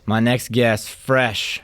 My next guest, fresh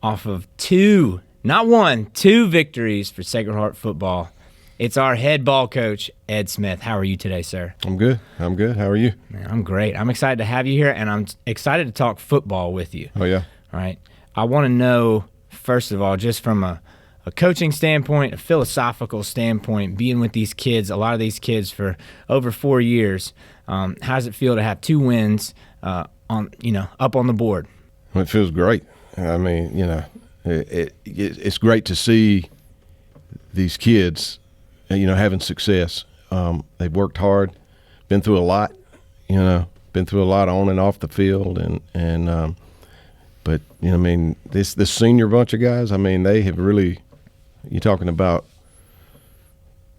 off of two, not one, two victories for Sacred Heart football. It's our head ball coach, Ed Smith. How are you today, sir? I'm good. How are you? Man, I'm great. I'm excited to have you here, and I'm excited to talk football with you. Oh, yeah? All right. I want to know, first of all, just from a coaching standpoint, a philosophical standpoint, being with these kids, a lot of these kids for over 4 years, how does it feel to have 2 wins up on the board? Well, it feels great. I mean, it's great to see these kids, having success. They've worked hard, been through a lot, on and off the field, but this senior bunch of guys, they have really. You're talking about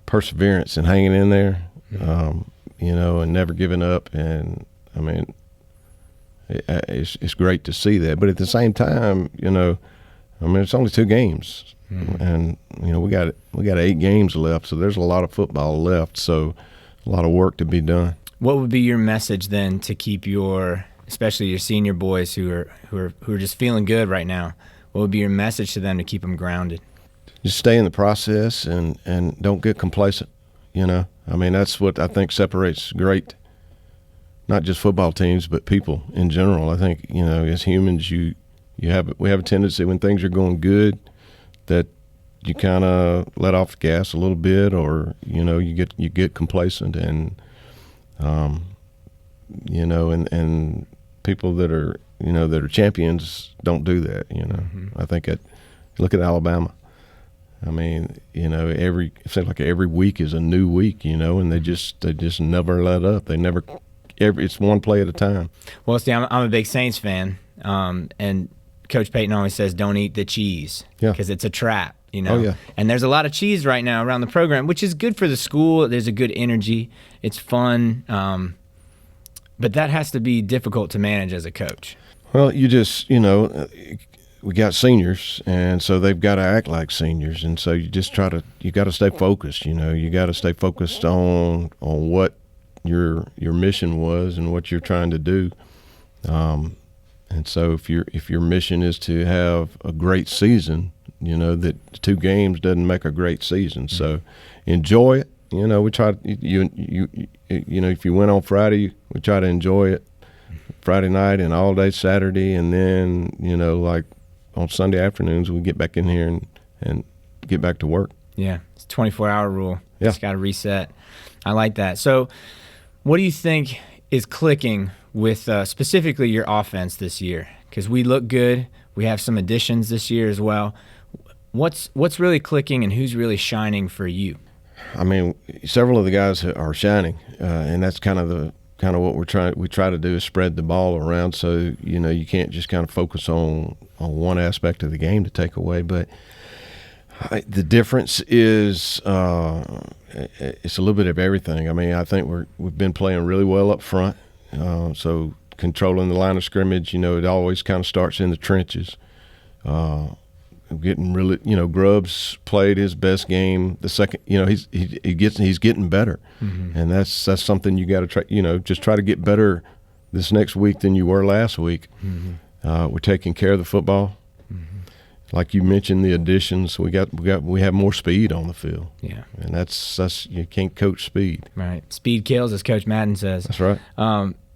perseverance and hanging in there, and never giving up, and it's great to see that. But at the same time, it's only 2 games. And we got 8 games left, so there's a lot of football left. So a lot of work to be done. What would be your message then to keep especially your senior boys who are just feeling good right now? What would be your message to them to keep them grounded? Just stay in the process and don't get complacent. That's what I think separates great, not just football teams, but people in general. I think as humans, we have a tendency when things are going good that you kind of let off the gas a little bit, or you get complacent, and people that are champions don't do that. I think look at Alabama. It seems like every week is a new week, and they just never let up. It's one play at a time. Well, see, I'm a big Saints fan, and Coach Payton always says, "Don't eat the cheese," because it's a trap, Oh, yeah. And there's a lot of cheese right now around the program, which is good for the school. There's a good energy. It's fun, but that has to be difficult to manage as a coach. Well, you just we got seniors, and so they've got to act like seniors, and so you got to stay focused. You got to stay focused on what your mission was and what you're trying to do. And so if your mission is to have a great season, that 2 games doesn't make a great season. So enjoy it. We try if you win on Friday, we try to enjoy it Friday night and all day Saturday, and then like on Sunday afternoons we get back in here and get back to work. Yeah, it's a 24-hour rule. Yeah. Just got to reset. I like that. So what do you think is clicking with specifically your offense this year? Because we look good. We have some additions this year as well. What's really clicking, and who's really shining for you? Several of the guys are shining, and that's kind of what we try to do is spread the ball around, so you can't just kind of focus on one aspect of the game to take away. But the difference is it's a little bit of everything. I think we've been playing really well up front, so controlling the line of scrimmage. It always kind of starts in the trenches. Getting really, Grubbs played his best game. The second, he's getting better, and that's something you got to try. Just try to get better this next week than you were last week. We're taking care of the football, like you mentioned. The additions we have more speed on the field. Yeah, and that's you can't coach speed. Right, speed kills, as Coach Madden says. That's right.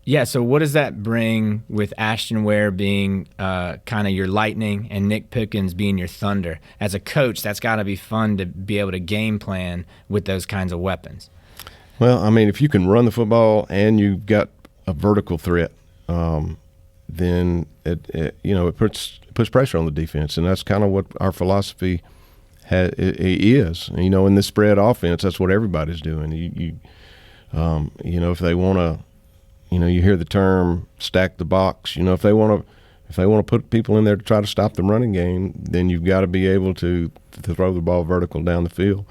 Yeah, so what does that bring with Ashton Ware being kind of your lightning and Nick Pickens being your thunder? As a coach, that's got to be fun to be able to game plan with those kinds of weapons. Well, if you can run the football and you've got a vertical threat, then it puts pressure on the defense, and that's kind of what our philosophy is. In this spread offense, that's what everybody's doing. If they want to. You hear the term "stack the box." If they want to put people in there to try to stop the running game, then you've got to be able to throw the ball vertical down the field.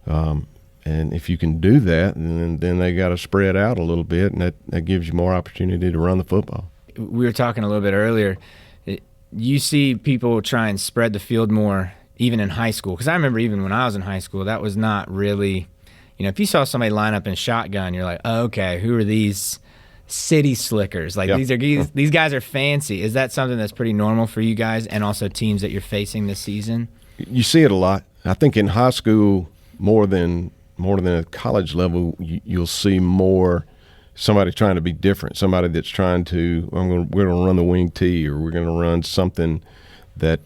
And if you can do that, then they got to spread out a little bit, and that gives you more opportunity to run the football. We were talking a little bit earlier. You see people try and spread the field more, even in high school. Because I remember even when I was in high school, that was not really. If you saw somebody line up in shotgun, you're like, oh, okay, who are these city slickers. Like these guys are fancy. Is that something that's pretty normal for you guys and also teams that you're facing this season? You see it a lot. I think in high school more than at college level, you'll see more somebody trying to be different. Somebody that's trying to we're going to run the wing tee, or we're going to run something that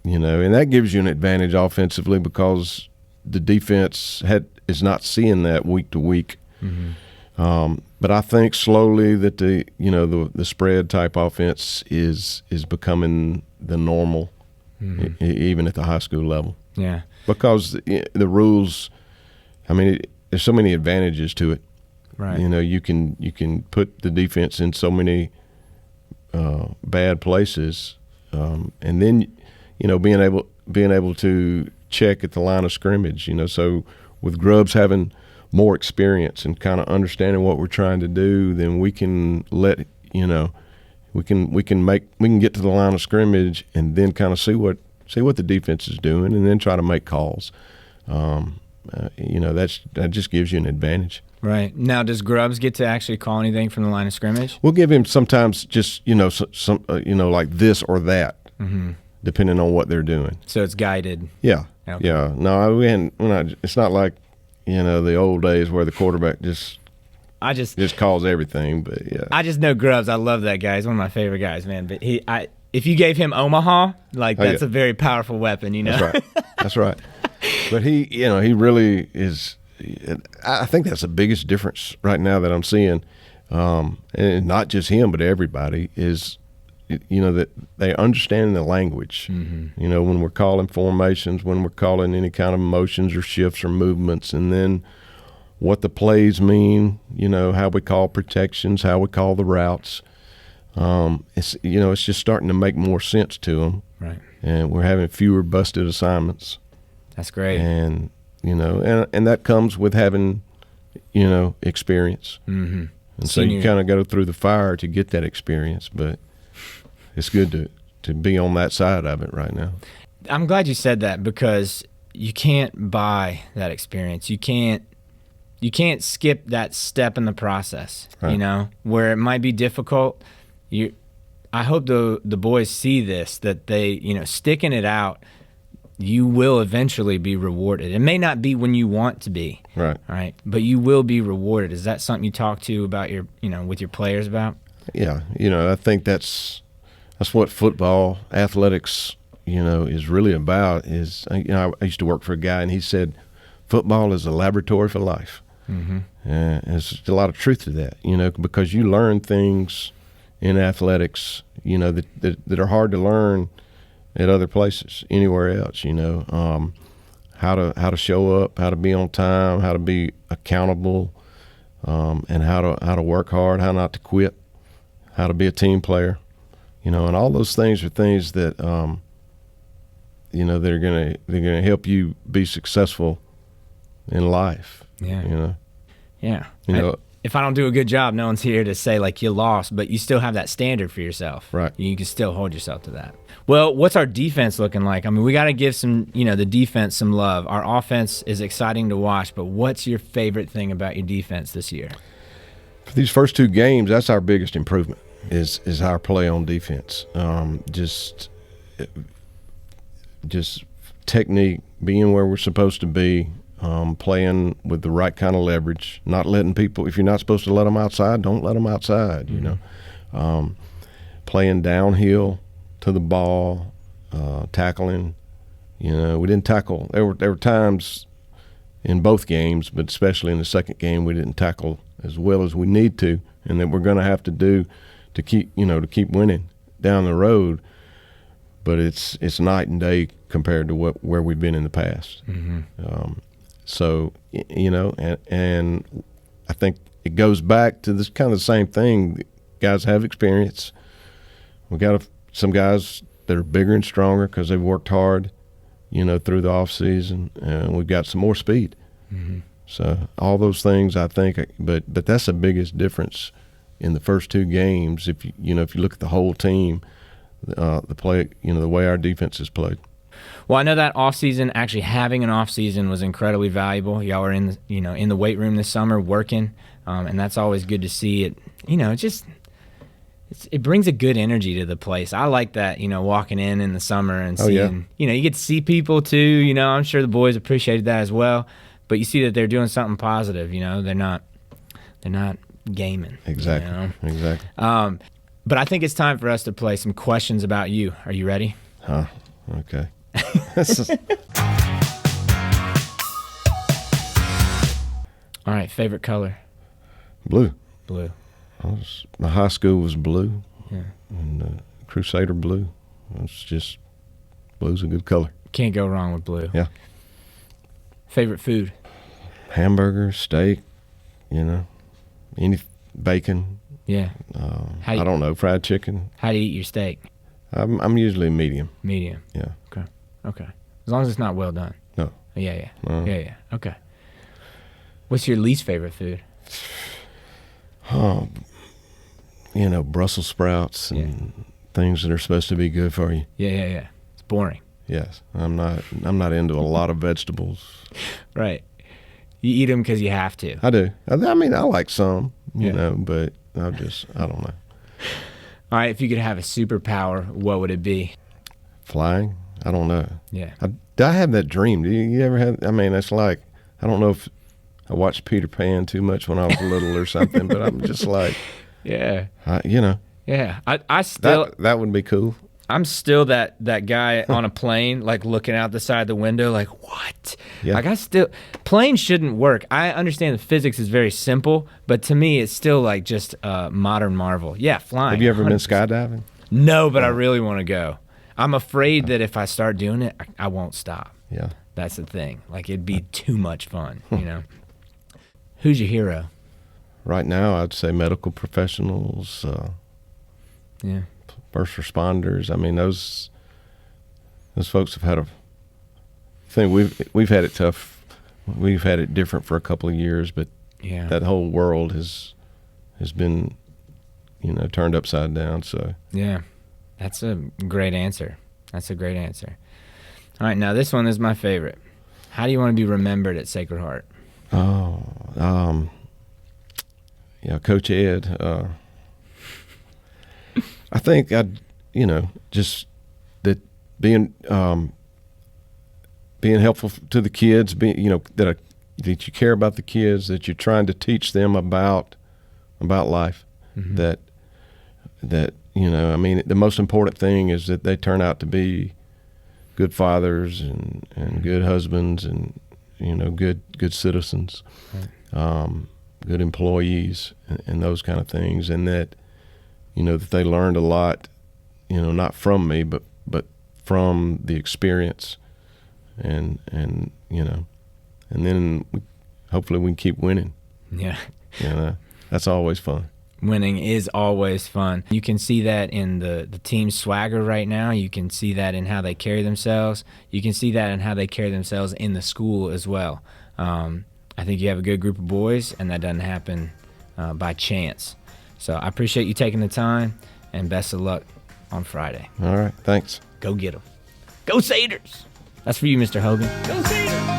and that gives you an advantage offensively because the defense is not seeing that week to week. Mm-hmm. But I think slowly that the spread type offense is becoming the normal, mm-hmm. Even at the high school level. Yeah, because the rules. I mean, there's so many advantages to it. Right. You can put the defense in so many bad places, and then being able to check at the line of scrimmage. So with Grubbs having more experience and kind of understanding what we're trying to do, then we can we can get to the line of scrimmage and then kind of see what the defense is doing, and then try to make calls. That just gives you an advantage. Right. Now, does Grubbs get to actually call anything from the line of scrimmage? We'll give him sometimes just some like this or that, mm-hmm. depending on what they're doing. So it's guided. Yeah. Okay. Yeah. No, it's not like the old days where the quarterback just calls everything. But yeah, I just know Grubbs. I love that guy. He's one of my favorite guys, man. But if you gave him Omaha, that's a very powerful weapon. That's right. That's right. But he really is. I think that's the biggest difference right now that I'm seeing, and not just him, but everybody is, that they understand the language. Mm-hmm. When we're calling formations, when we're calling any kind of motions or shifts or movements, and then what the plays mean. How we call protections, how we call the routes. It's just starting to make more sense to them. Right. And we're having fewer busted assignments. That's great. And and that comes with having experience. Mm-hmm. And so you kind of go through the fire to get that experience, but it's good to be on that side of it right now. I'm glad you said that, because you can't buy that experience. You can't skip that step in the process. Right. Where it might be difficult. I hope the boys see this, that they sticking it out. You will eventually be rewarded. It may not be when you want to be, right? But you will be rewarded. Is that something you talk to about with your players about? Yeah, I think that's what football athletics, is really about. Is I used to work for a guy, and he said, football is a laboratory for life. Mm-hmm. And there's a lot of truth to that, because you learn things in athletics, that are hard to learn at other places, anywhere else. How to show up, how to be on time, how to be accountable, and how to work hard, how not to quit, how to be a team player, and all those things are things that they're gonna help you be successful in life. Yeah. Yeah. If I don't do a good job, no one's here to say you lost, but you still have that standard for yourself. Right. You can still hold yourself to that. Well, what's our defense looking like? I mean, we got to give the defense some love. Our offense is exciting to watch, but what's your favorite thing about your defense this year? For these first two games, that's our biggest improvement is our play on defense. Just technique, being where we're supposed to be. Playing with the right kind of leverage, not letting people, if you're not supposed to let them outside, don't let them outside, mm-hmm. Playing downhill to the ball, tackling, we didn't tackle. There were times in both games, but especially in the second game, we didn't tackle as well as we need to, and that we're going to have to do to keep winning down the road. But it's night and day compared to where we've been in the past. Mm-hmm. So, and I think it goes back to this kind of the same thing. Guys have experience. We got some guys that are bigger and stronger because they've worked hard, through the off season, and we've got some more speed. Mm-hmm. So all those things, I think, but that's the biggest difference in the first two games. If you look at the whole team, the play, the way our defense has played. Well, I know that off-season, actually having an off-season was incredibly valuable. Y'all were in the weight room this summer working. and that's always good to see. It, you know, it brings a good energy to the place. I like that, you know, walking in the summer and seeing, you know, you get to see people too. You know, I'm sure the boys appreciated that as well. But you see that they're doing something positive. You know, they're not gaming. Exactly. You know? Exactly. But I think it's time for us to play some questions about you. Are you ready? Huh. Okay. All right. Favorite color? Blue. Blue. My high school was blue. Yeah. And Crusader blue. It's just, blue's a good color. Can't go wrong with blue. Yeah. Favorite food? Hamburger, steak, you know, any bacon. Yeah. I don't know, fried chicken. How do you eat your steak? I'm usually medium. Medium. Yeah. Okay. As long as it's not well done. No. Yeah. No. Yeah. Okay. What's your least favorite food? You know, Brussels sprouts and things that are supposed to be good for you. Yeah. It's boring. Yes, I'm not into a lot of vegetables. Right. You eat them because you have to. I do. I mean, I like some, you know, but I don't know. All right, if you could have a superpower, what would it be? Flying? I don't know. Yeah. I have that dream. Do you ever have? I mean, it's like, I don't know if I watched Peter Pan too much when I was little or something, but I'm just like, yeah. You know. Yeah. I still that would be cool. I'm still that guy on a plane, like looking out the side of the window, like, what? Yeah. Like planes shouldn't work. I understand the physics is very simple, but to me, it's still like just a modern marvel. Yeah, flying. Have you ever 100%. been skydiving? No, but I really want to go. I'm afraid that if I start doing it, I won't stop. Yeah. That's the thing. Like, it'd be too much fun, you know? Who's your hero? Right now, I'd say medical professionals, Yeah. first responders. I mean, those folks have had I think we've had it tough. We've had it different for a couple of years, but Yeah. that whole world has been, you know, turned upside down. So Yeah. That's a great answer. That's a great answer. All right, now this one is my favorite. How do you want to be remembered at Sacred Heart? Coach Ed. I think just that being helpful to the kids, that you care about the kids, that you're trying to teach them about life. Mm-hmm. That I mean, the most important thing is that they turn out to be good fathers and good husbands and good citizens, good employees and those kind of things, and that that they learned a lot, not from me, but from the experience, and then hopefully we can keep winning. Yeah. That's always fun. Winning is always fun. You can see that in the team's swagger right now. You can see that in how they carry themselves. You can see that in how they carry themselves in the school as well. I think you have a good group of boys, and that doesn't happen by chance. So I appreciate you taking the time, and best of luck on Friday. All right, thanks. Go get them. Go Crusaders! That's for you, Mr. Hogan. Go Crusaders!